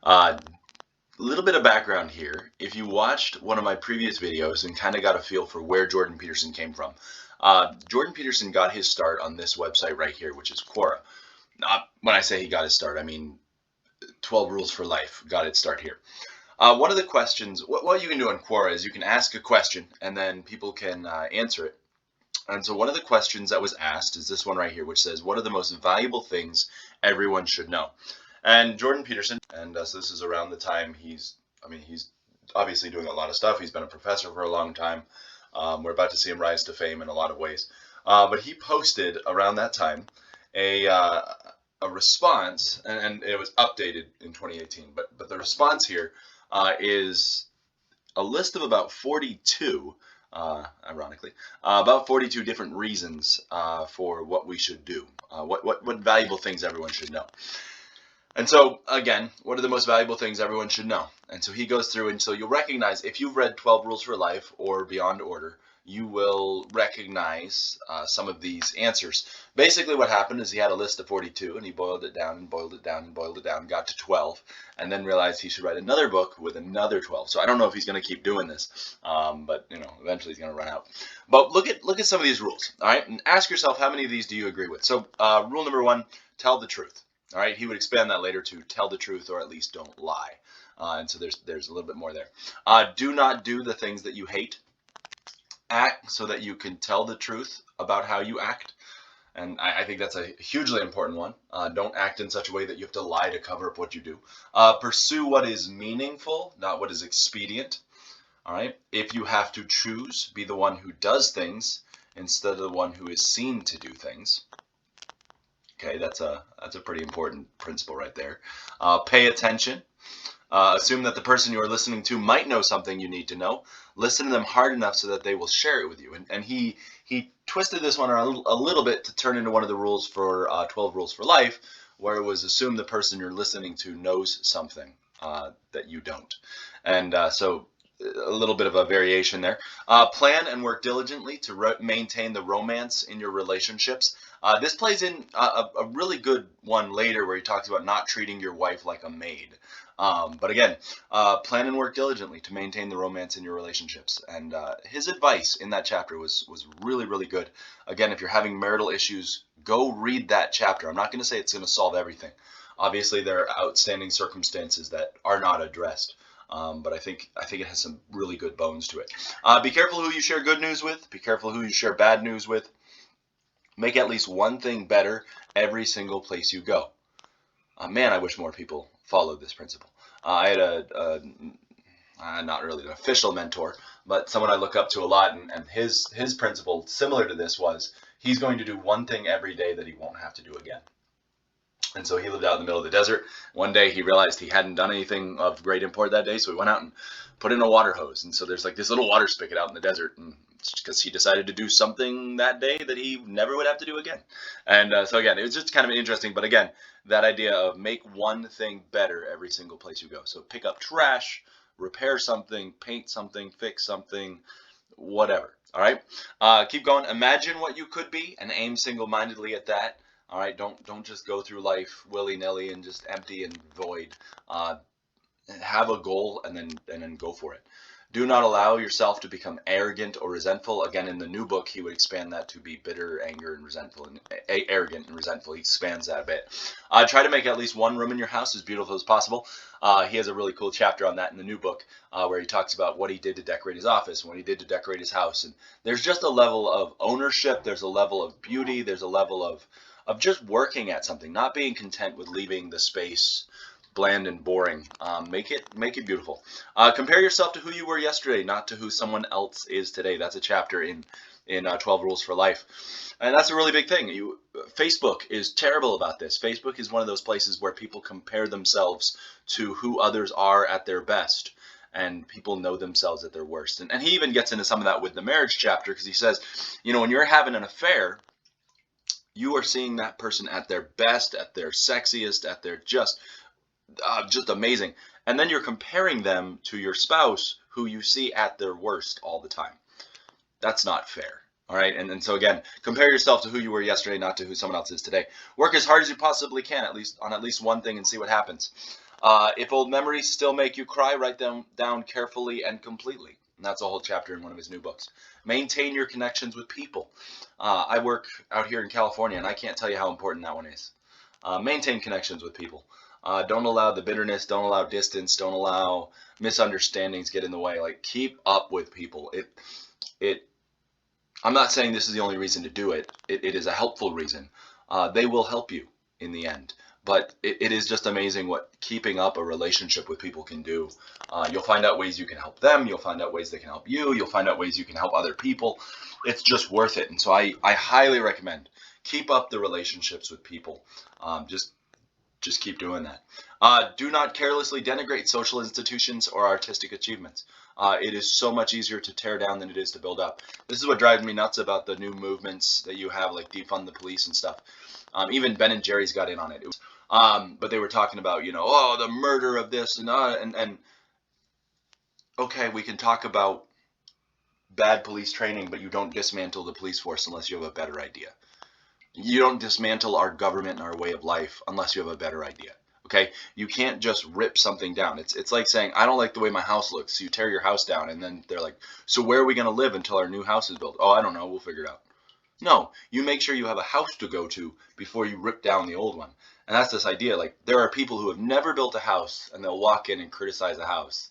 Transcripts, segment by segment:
A little bit of background here. If you watched one of my previous videos and kind of got a feel for where Jordan Peterson came from, Jordan Peterson got his start on this website right here, which is Quora. When I say he got his start, I mean 12 Rules for Life got its start here. One of the questions, what you can do on Quora is you can ask a question and then people can answer it. And so one of the questions that was asked is this one right here, which says, what are the most valuable things everyone should know? And Jordan Peterson, and so this is around the time he's obviously doing a lot of stuff. He's been a professor for a long time. We're about to see him rise to fame in a lot of ways. But he posted around that time a response, and it was updated in 2018. But the response here is a list of about 42, ironically, about 42 different reasons for what we should do, what valuable things everyone should know. And so, again, what are the most valuable things everyone should know? And so he goes through, and so you'll recognize, if you've read 12 Rules for Life or Beyond Order, you will recognize some of these answers. Basically what happened is he had a list of 42, and he boiled it down and boiled it down and boiled it down, got to 12, and then realized he should write another book with another 12. So I don't know if he's going to keep doing this, but eventually he's going to run out. But look at some of these rules, all right? And ask yourself, how many of these do you agree with? So rule number 1, tell the truth. All right, he would expand that later to tell the truth, or at least don't lie. And so there's a little bit more there. Do not do the things that you hate. Act so that you can tell the truth about how you act. And I think that's a hugely important one. Don't act in such a way that you have to lie to cover up what you do. Pursue what is meaningful, not what is expedient. All right. If you have to choose, be the one who does things instead of the one who is seen to do things. Okay, that's a pretty important principle right there. Pay attention. Assume that the person you are listening to might know something you need to know. Listen to them hard enough so that they will share it with you. And he twisted this one around a little bit to turn into one of the rules for 12 Rules for Life, where it was assume the person you're listening to knows something that you don't. And so a little bit of a variation there. Plan and work diligently to maintain the romance in your relationships. This plays in a really good one later where he talks about not treating your wife like a maid. But again, plan and work diligently to maintain the romance in your relationships. And his advice in that chapter was really, really good. Again, if you're having marital issues, go read that chapter. I'm not going to say it's going to solve everything. Obviously, there are outstanding circumstances that are not addressed. But I think it has some really good bones to it. Be careful who you share good news with. Be careful who you share bad news with. Make at least one thing better every single place you go. Man, I wish more people followed this principle. I had not really an official mentor, but someone I look up to a lot, and his principle, similar to this, was he's going to do one thing every day that he won't have to do again. And so he lived out in the middle of the desert. One day he realized he hadn't done anything of great import that day, so he went out and put in a water hose. And so there's like this little water spigot out in the desert, and because he decided to do something that day that he never would have to do again. And so again, it was just kind of interesting. But again, that idea of make one thing better every single place you go. So pick up trash, repair something, paint something, fix something, whatever. All right. Keep going. Imagine what you could be and aim single-mindedly at that. All right, don't just go through life willy-nilly and just empty and void. Have a goal and then go for it. Do not allow yourself to become arrogant or resentful. Again, in the new book, he would expand that to be bitter, anger, and resentful, and arrogant and resentful. He expands that a bit. Try to make at least one room in your house as beautiful as possible. He has a really cool chapter on that in the new book where he talks about what he did to decorate his office, what he did to decorate his house. And there's just a level of ownership. There's a level of beauty. There's a level of just working at something, not being content with leaving the space bland and boring. Make it beautiful. Compare yourself to who you were yesterday, not to who someone else is today. That's a chapter in 12 Rules for Life. And that's a really big thing. Facebook is terrible about this. Facebook is one of those places where people compare themselves to who others are at their best. And people know themselves at their worst. And he even gets into some of that with the marriage chapter, because he says, when you're having an affair, you are seeing that person at their best, at their sexiest, at their just amazing. And then you're comparing them to your spouse, who you see at their worst all the time. That's not fair. All right. And so again, compare yourself to who you were yesterday, not to who someone else is today. Work as hard as you possibly can, at least one thing, and see what happens. If old memories still make you cry, write them down carefully and completely. And that's a whole chapter in one of his new books. Maintain your connections with people. I work out here in California, and I can't tell you how important that one is. Maintain connections with people. Don't allow the bitterness, don't allow distance, don't allow misunderstandings get in the way. Like, keep up with people. I'm not saying this is the only reason to do it. It is a helpful reason. They will help you in the end. But it is just amazing what keeping up a relationship with people can do. You'll find out ways you can help them. You'll find out ways they can help you. You'll find out ways you can help other people. It's just worth it. And so I highly recommend keep up the relationships with people. Just keep doing that. Do not carelessly denigrate social institutions or artistic achievements. It is so much easier to tear down than it is to build up. This is what drives me nuts about the new movements that you have, like defund the police and stuff. Even Ben and Jerry's got in on it. But they were talking about, oh, the murder of this and okay, we can talk about bad police training, but you don't dismantle the police force unless you have a better idea. You don't dismantle our government and our way of life unless you have a better idea. Okay, you can't just rip something down. It's like saying, I don't like the way my house looks. So you tear your house down, and then they're like, so where are we going to live until our new house is built? Oh, I don't know. We'll figure it out. No, you make sure you have a house to go to before you rip down the old one. And that's this idea. Like, there are people who have never built a house, and they'll walk in and criticize a house.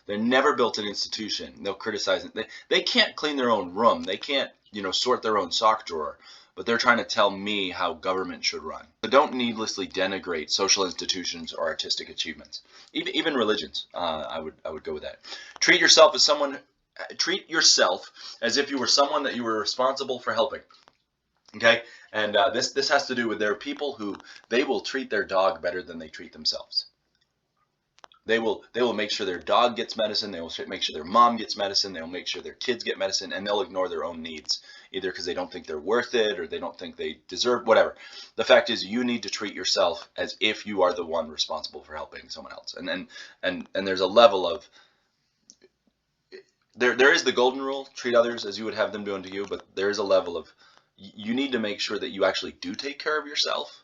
They've never built an institution. They'll criticize it. They can't clean their own room. They can't, sort their own sock drawer. But they're trying to tell me how government should run. So don't needlessly denigrate social institutions or artistic achievements. Even religions, I would go with that. Treat yourself as if you were someone that you were responsible for helping. Okay? And this has to do with, there are people who they will treat their dog better than they treat themselves. They will make sure their dog gets medicine. They will make sure their mom gets medicine. They'll make sure their kids get medicine, and they'll ignore their own needs, either because they don't think they're worth it or they don't think they deserve, whatever. The fact is, you need to treat yourself as if you are the one responsible for helping someone else. And there's a level of, there is the golden rule, treat others as you would have them do unto you, but there is a level of, you need to make sure that you actually do take care of yourself.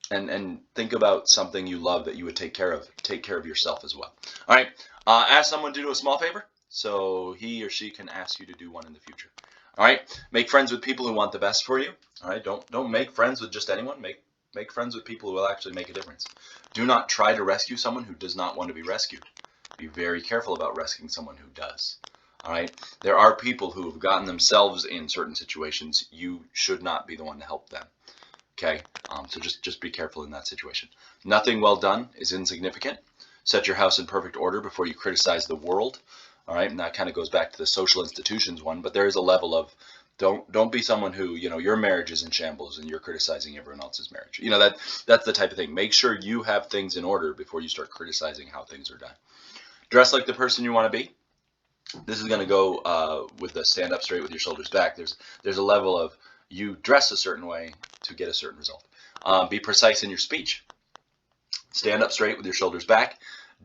And think about something you love that you would take care of. Take care of yourself as well. All right. Ask someone to do a small favor so he or she can ask you to do one in the future. All right. Make friends with people who want the best for you. All right. Don't make friends with just anyone. Make friends with people who will actually make a difference. Do not try to rescue someone who does not want to be rescued. Be very careful about rescuing someone who does. All right. There are people who have gotten themselves in certain situations. You should not be the one to help them. Okay, so just be careful in that situation. Nothing well done is insignificant. Set your house in perfect order before you criticize the world. All right, and that kind of goes back to the social institutions one. But there is a level of don't be someone who your marriage is in shambles and you're criticizing everyone else's marriage. That's the type of thing. Make sure you have things in order before you start criticizing how things are done. Dress like the person you want to be. This is going to go with the stand up straight with your shoulders back. There's a level of, you dress a certain way to get a certain result. Be precise in your speech. Stand up straight with your shoulders back.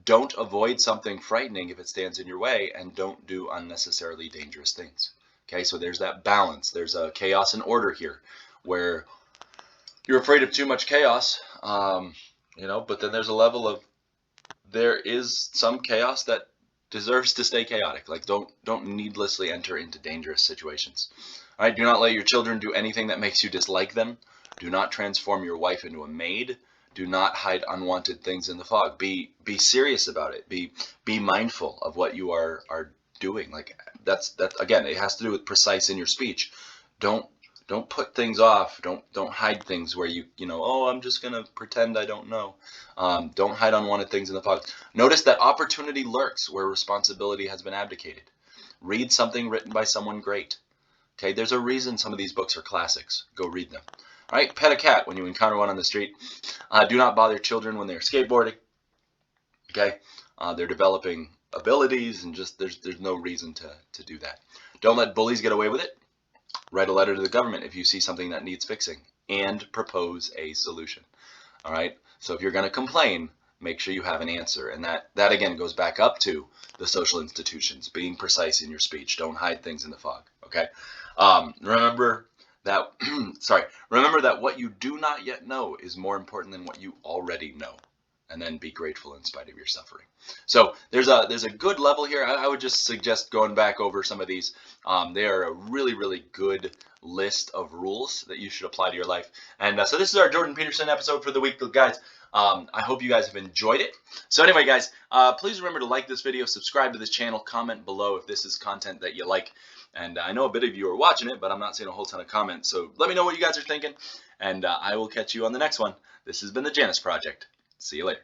Don't avoid something frightening if it stands in your way, and don't do unnecessarily dangerous things. Okay, so there's that balance. There's a chaos and order here, where you're afraid of too much chaos, but then there's a level of, there is some chaos that deserves to stay chaotic. Like, don't needlessly enter into dangerous situations. All right, do not let your children do anything that makes you dislike them. Do not transform your wife into a maid. Do not hide unwanted things in the fog. Be serious about it. Be mindful of what you are doing. Like, that's again, it has to do with precise in your speech. Don't put things off. Don't hide things where oh, I'm just gonna pretend I don't know. Don't hide unwanted things in the fog. Notice that opportunity lurks where responsibility has been abdicated. Read something written by someone great. Okay, there's a reason some of these books are classics. Go read them. All right, pet a cat when you encounter one on the street. Do not bother children when they're skateboarding. Okay, they're developing abilities, and just there's no reason to do that. Don't let bullies get away with it. Write a letter to the government if you see something that needs fixing, and propose a solution. All right, so if you're going to complain, make sure you have an answer, and that again goes back up to the social institutions, being precise in your speech. Don't hide things in the fog. Okay. Remember that sorry, remember that what you do not yet know is more important than what you already know. And then be grateful in spite of your suffering. So there's a good level here. I would just suggest going back over some of these. They are a really good list of rules that you should apply to your life. And so this is our Jordan Peterson episode for the week, guys. I hope you guys have enjoyed it. So anyway, guys, please remember to like this video, subscribe to this channel, comment below if this is content that you like. And I know a bit of you are watching it, but I'm not seeing a whole ton of comments. So let me know what you guys are thinking, and I will catch you on the next one. This has been the Janus Project. See you later.